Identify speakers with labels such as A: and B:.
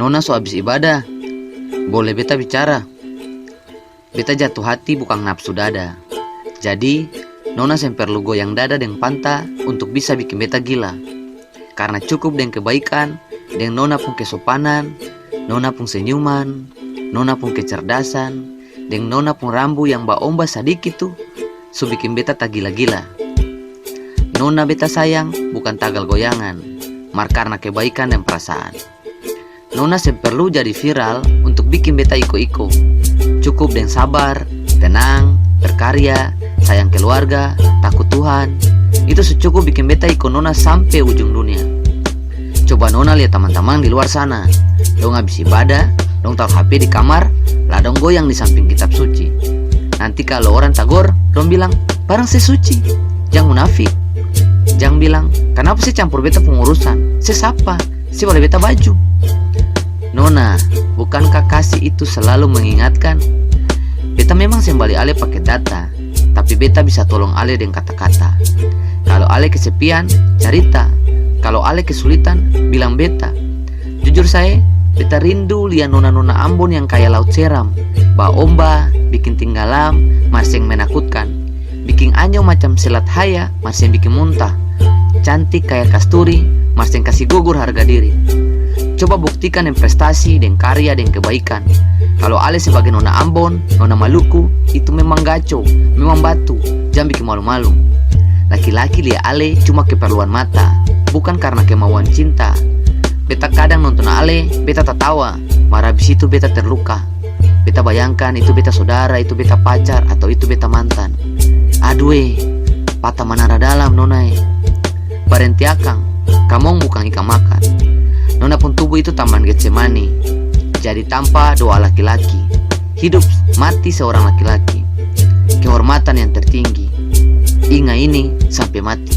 A: Nona so habis ibadah, boleh beta bicara? Beta jatuh hati bukan nafsu dada. Jadi, Nona sem perlu goyang dada deng panta untuk bisa bikin beta gila. Karena cukup deng kebaikan, deng Nona pun kesopanan, Nona pun senyuman, Nona pun kecerdasan, deng Nona pun rambu yang baomba sadikit tuh, so bikin beta tak gila-gila. Nona beta sayang bukan tagal goyangan, mar karena kebaikan dan perasaan. Nona sem perlu jadi viral untuk bikin beta iko-iko. Cukup deng sabar, tenang, berkarya, sayang keluarga, takut Tuhan. Itu secukup bikin beta iko Nona sampai ujung dunia. Coba Nona lihat teman-teman di luar sana. Dong habis ibadah, dong taruh HP di kamar, lah dong goyang di samping kitab suci. Nanti kalau orang tagor, dong bilang, barang saya suci. Jangan munafik. Jangan bilang, kenapa sih campur beta pengurusan? Saya siapa? Saya boleh beta baju. Nona, bukankah kasih itu selalu mengingatkan? Beta memang sembali ale pakai data, tapi beta bisa tolong ale dengan kata-kata. Kalau ale kesepian, cerita. Kalau ale kesulitan, bilang beta. Jujur saya, beta rindu lihat nona-nona Ambon yang kayak laut seram, baomba, bikin tinggalam, masih yang menakutkan, bikin anjing macam selat haya, masih yang bikin muntah, cantik kayak kasturi, masih yang kasih gugur harga diri. Coba buktikan dengan prestasi, dengan karya, dengan kebaikan. Kalau ale sebagai nona Ambon, nona Maluku, itu memang gaco, memang batu, jangan bikin malu-malu. Laki-laki lihat ale cuma keperluan mata, bukan karena kemauan cinta. Beta kadang nonton ale, beta tertawa, marah habis itu beta terluka. Beta bayangkan itu beta saudara, itu beta pacar, atau itu beta mantan. Aduh, patah manara dalam nonai. Berhenti akang, kamong bukan ikan makan. Nona pun tubuh itu taman Getsemani, jadi tanpa doa laki-laki, hidup mati seorang laki-laki, kehormatan yang tertinggi. Ingat ini sampai mati.